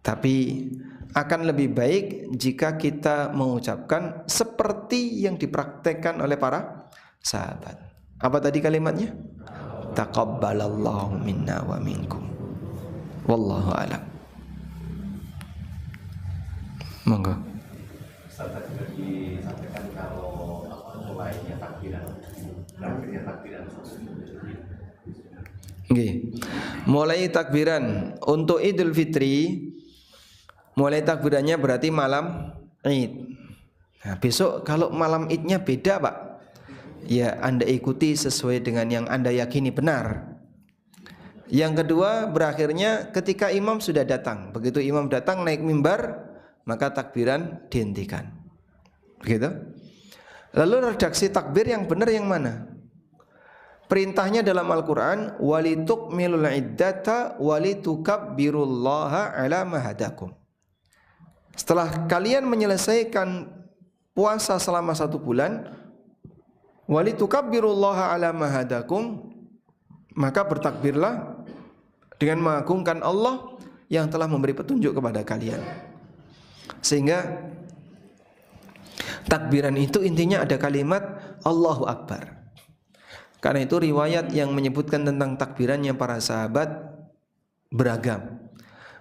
tapi akan lebih baik jika kita mengucapkan seperti yang dipraktekkan oleh para sahabat. Apa tadi kalimatnya? Taqabbalallahu minna wa minkum. Wallahu a'lam. Monggo. Ustaz juga disampaikan kalau mulainya takbiran, terakhirnya takbiran. Nggih. Mulai takbiran untuk Idul Fitri, mulai takbirannya berarti malam Id. Nah, besok kalau malam Idnya beda Pak, ya Anda ikuti sesuai dengan yang Anda yakini benar. Yang kedua, berakhirnya ketika imam sudah datang. Begitu imam datang naik mimbar, maka takbiran dihentikan. Begitu. Lalu redaksi takbir yang benar yang mana? Perintahnya dalam Al-Quran, walitukmilul iddata walitukabbirullaha ala ma hadakum. Setelah kalian menyelesaikan puasa selama 1 bulan, walitukabbirullaha ala ma hadakum, maka bertakbirlah dengan mengagungkan Allah yang telah memberi petunjuk kepada kalian. Sehingga takbiran itu intinya ada kalimat Allahu Akbar. Karena itu riwayat yang menyebutkan tentang takbirannya para sahabat beragam.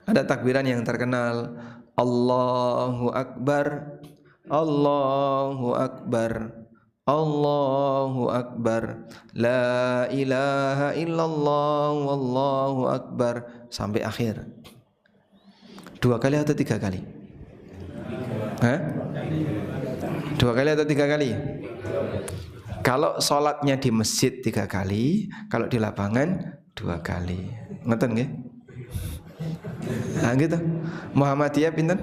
Ada takbiran yang terkenal Allahu Akbar, Allahu Akbar, Allahu Akbar, La ilaha illallah, Wallahu Akbar, sampai akhir. 2 kali atau 3 kali? Hah? 2 kali atau 3 kali? Kalau sholatnya di masjid 3 kali, kalau di lapangan 2 kali. Ngeten nggih? Nah gitu. Muhammadiyah pinten?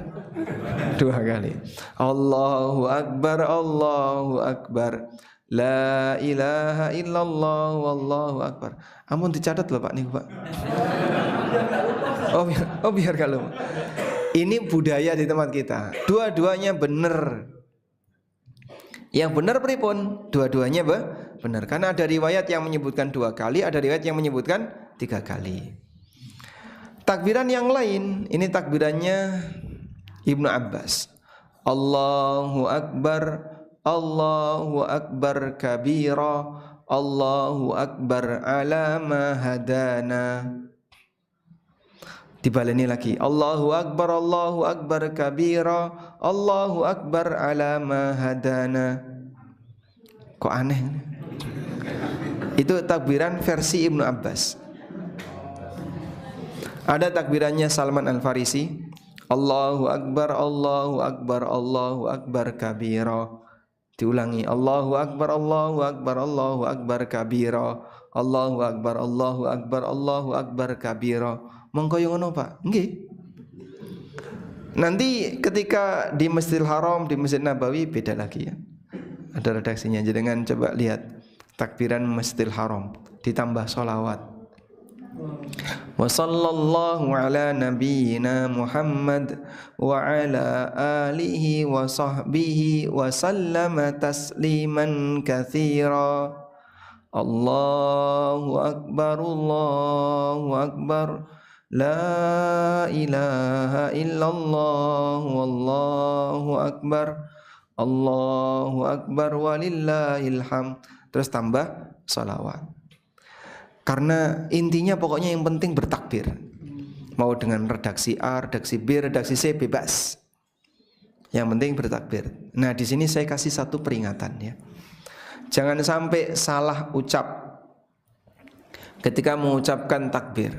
2 kali. Allahu Akbar, Allahu Akbar, La ilaha illallah, Wallahu Akbar. Amun dicatat loh Pak niku Pak. Biar kalau ini budaya di tempat kita. Dua-duanya benar. Yang benar pripun? Dua-duanya benar. Karena ada riwayat yang menyebutkan 2 kali, ada riwayat yang menyebutkan 3 kali. Takbiran yang lain, ini takbirannya Ibnu Abbas. Allahu Akbar, Allahu akbar kabira, Allahu akbar ala ma hadana. Dibaleni lagi, Allahu akbar kabira, Allahu akbar ala ma hadana. Kok aneh? Itu takbiran versi Ibnu Abbas. Ada takbirannya Salman Al-Farisi, Allahu akbar, Allahu akbar, Allahu akbar kabira. Diulangi, Allahu akbar, Allahu akbar, Allahu akbar kabira, Allahu akbar, Allahu akbar, Allahu akbar kabira. Mongko yo ngono, Pak. Nggih. Nanti ketika di Masjidil Haram, di Masjid Nabawi beda lagi ya. Ada redaksinya. Jangan coba lihat takbiran Masjidil Haram ditambah sholawat. Wa sallallahu ala nabiyyina Muhammad wa ala alihi wa sahbihi wa sallama tasliman katsira. Allahu akbar, Allahu akbar. La ilaha illallah, wallahu akbar, Allahu akbar walillahil hamd. Terus tambah salawat. Karena intinya pokoknya yang penting bertakbir. Mau dengan redaksi A, redaksi B, redaksi C bebas. Yang penting bertakbir. Nah, di sini saya kasih satu peringatan ya. Jangan sampai salah ucap ketika mengucapkan takbir.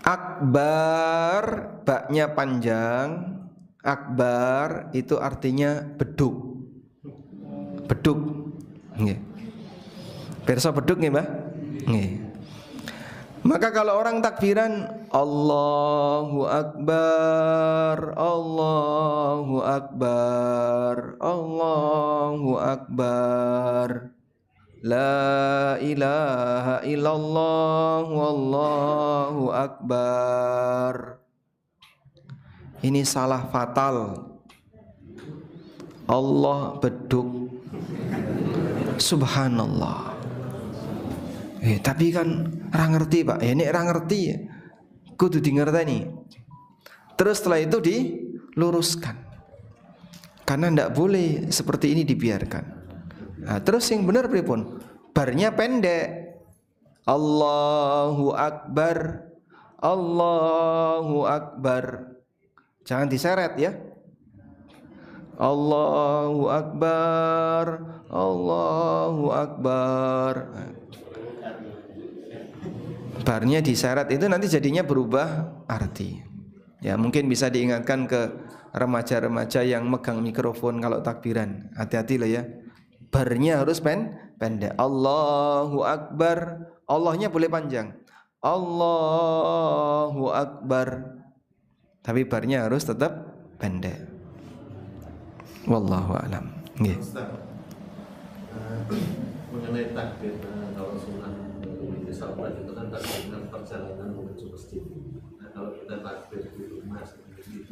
Akbar, baknya panjang. Akbar itu artinya beduk. Beduk. Nggih. Pirsa beduk nggih, Mbah? Nggih. Maka kalau orang takbiran Allahu akbar, Allahu akbar, Allahu akbar, la ilaha illallah, wallahu akbar. Ini salah fatal. Allah beduk. Subhanallah. Tapi kan ra ngerti, Pak. Ini ra ngerti. Kudu di ngerteni. Terus setelah itu diluruskan. Karena ndak boleh seperti ini dibiarkan. Nah, terus yang benar pripun? Barnya pendek. Allahu akbar. Allahu akbar. Jangan diseret ya. Allahu akbar. Allahu akbar. Barnya diseret itu nanti jadinya berubah arti. Ya, mungkin bisa diingatkan ke remaja-remaja yang megang mikrofon kalau takbiran. Hati-hati lah ya. Barnya harus pendek. Allahu akbar. Allahnya boleh panjang. Allahu akbar. Tapi barnya harus tetap pendek. Wallahu a'lam. Nggih. Mengenai takbir, kalau sunnah di salat itu kan takbir perjalanan menuju masjid. Nah, kalau kita takbir di rumah sendiri,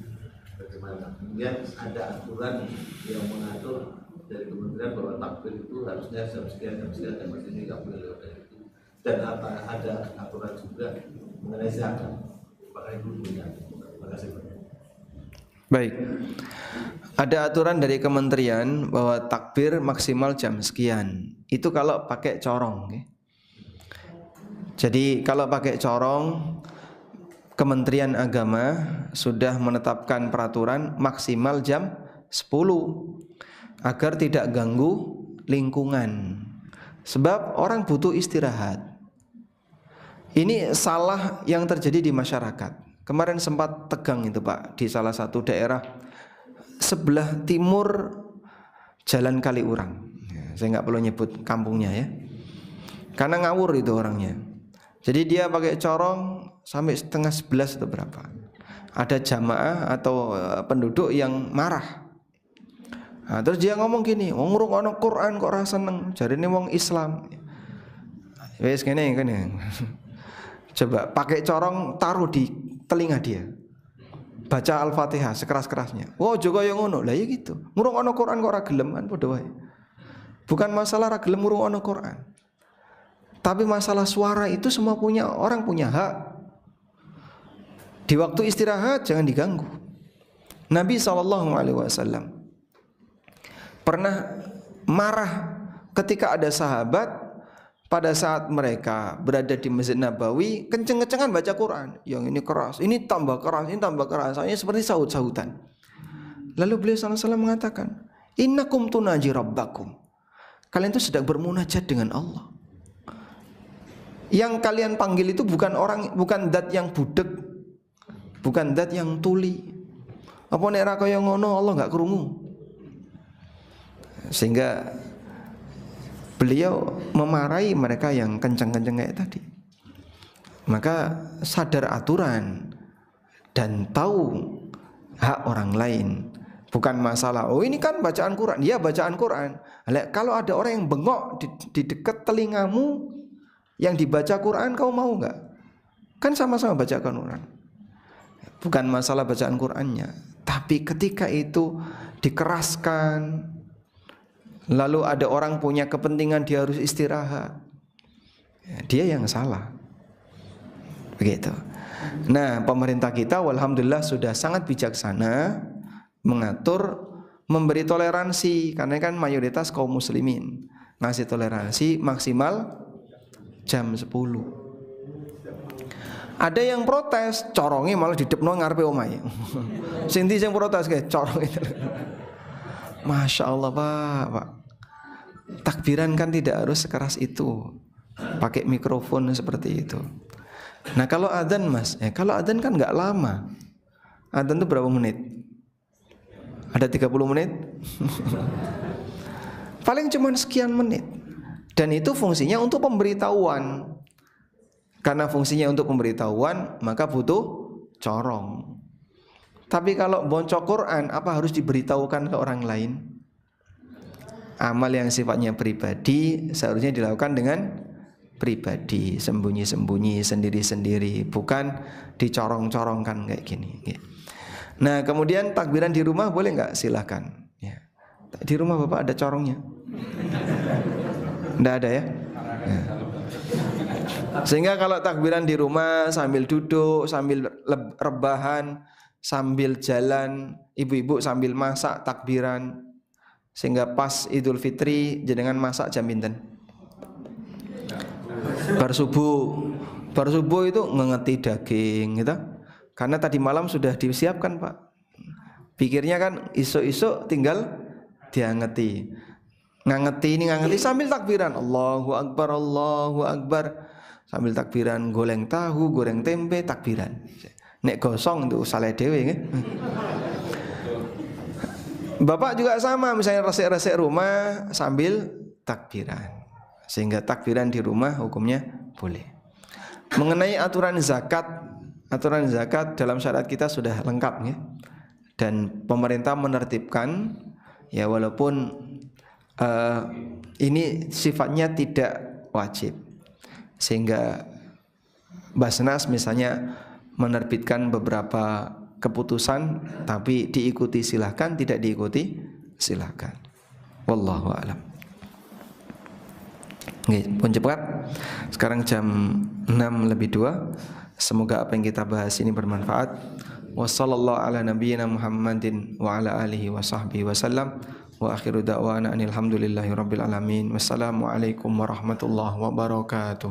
bagaimana? Kemudian ada aturan yang mengatur dari kementerian bahwa takbir itu harusnya jam sekian dan masjid ini nggak boleh lewat dari itu. Dan ada aturan juga mengenai zakat. Apakah itu punya? Terima kasih banyak. Baik. Ada aturan dari kementerian bahwa takbir maksimal jam sekian. Itu kalau pakai corong. Okay? Jadi kalau pakai corong, Kementerian Agama sudah menetapkan peraturan maksimal jam 10 agar tidak ganggu lingkungan. Sebab orang butuh istirahat. Ini salah yang terjadi di masyarakat. Kemarin sempat tegang itu, Pak, di salah satu daerah sebelah timur Jalan Kaliurang. Saya nggak perlu nyebut kampungnya ya, karena ngawur itu orangnya. Jadi dia pakai corong sampai 10:30 atau berapa. Ada jamaah atau penduduk yang marah. Nah, terus dia ngomong gini, wong ngrungokno Quran kok ora seneng, jarine wong Islam. Wes kene. Coba pakai corong taruh di telinga dia. Baca Al-Fatihah sekeras-kerasnya. Wow, juga yang ngono. Lah ya gitu. Ngrungokno Quran kok ora gelem kan padha wae. Bukan masalah ra gelem ngrungokno Quran. Tapi masalah suara itu semua orang punya hak. Di waktu istirahat jangan diganggu. Nabi SAW pernah marah ketika ada sahabat pada saat mereka berada di Masjid Nabawi kenceng-kencengan baca Quran. Yang ini keras, ini tambah keras, ini tambah keras. Soalnya seperti sahut-sahutan. Lalu beliau SAW mengatakan, innakum tunaji rabbakum. Kalian itu sedang bermunajat dengan Allah. Yang kalian panggil itu bukan orang, bukan zat yang budek, bukan zat yang tuli. Apa nek ra kaya ngono Allah enggak krungu. Sehingga beliau memarahi mereka yang kencang-kencang kayak tadi. Maka sadar aturan dan tahu hak orang lain. Bukan masalah, oh ini kan bacaan Quran. Ya bacaan Quran. Kalau ada orang yang bengok di dekat telingamu yang dibaca Quran, kau mau enggak? Kan sama-sama baca Quran. Bukan masalah bacaan Qurannya, tapi ketika itu dikeraskan, lalu ada orang punya kepentingan dia harus istirahat, ya, dia yang salah. Begitu. Nah, pemerintah kita walhamdulillah sudah sangat bijaksana mengatur, memberi toleransi, karena kan mayoritas kaum muslimin ngasih toleransi maksimal jam 10. Ada yang protes, corongnya malah didepno ngarepe omahe. Sing ndi sing protes kae corong itu. Masya Allah Pak. Takbiran kan tidak harus sekeras itu. Pakai mikrofon seperti itu. Nah kalau adzan Mas, kalau adzan kan nggak lama. Adzan itu berapa menit? Ada 30 menit? Paling cuma sekian menit. Dan itu fungsinya untuk pemberitahuan. Karena fungsinya untuk pemberitahuan, maka butuh corong. Tapi kalau boncok Quran, apa harus diberitahukan ke orang lain? Amal yang sifatnya pribadi seharusnya dilakukan dengan pribadi, sembunyi-sembunyi, sendiri-sendiri, bukan dicorong-corongkan kayak gini. Nah, kemudian takbiran di rumah boleh nggak? Silakan. Ya. Di rumah Bapak ada corongnya? Nggak ada ya? Ya. Sehingga kalau takbiran di rumah sambil duduk, sambil rebahan, sambil jalan, ibu-ibu sambil masak takbiran, sehingga pas Idul Fitri jenengan masak jam pinten? Bar subuh itu ngengeti daging gitu. Karena tadi malam sudah disiapkan Pak. Pikirnya kan isu-isu tinggal diangeti. Ngangeti sambil takbiran. Allahu Akbar, Allahu Akbar. Sambil takbiran goreng tahu, goreng tempe, takbiran. Nek gosong itu saleh dhewe nggih. Bapak juga sama, misalnya resik-resik rumah sambil takbiran. Sehingga takbiran di rumah hukumnya boleh. Mengenai aturan zakat dalam syariat kita sudah lengkap ya. Dan pemerintah menertibkan ya, walaupun ini sifatnya tidak wajib. Sehingga Basnas misalnya menerbitkan beberapa keputusan, tapi diikuti silahkan, tidak diikuti silahkan. Wallahu a'lam. Oke, pun cepat. Sekarang jam 6:02. Semoga apa yang kita bahas ini bermanfaat. Wassallallahu ala nabiyyina Muhammadin wa ala alihi wa sahbihi wasallam. Wa akhiru da'wana alhamdulillahi rabbil alamin. Wassalamualaikum warahmatullahi wabarakatuh.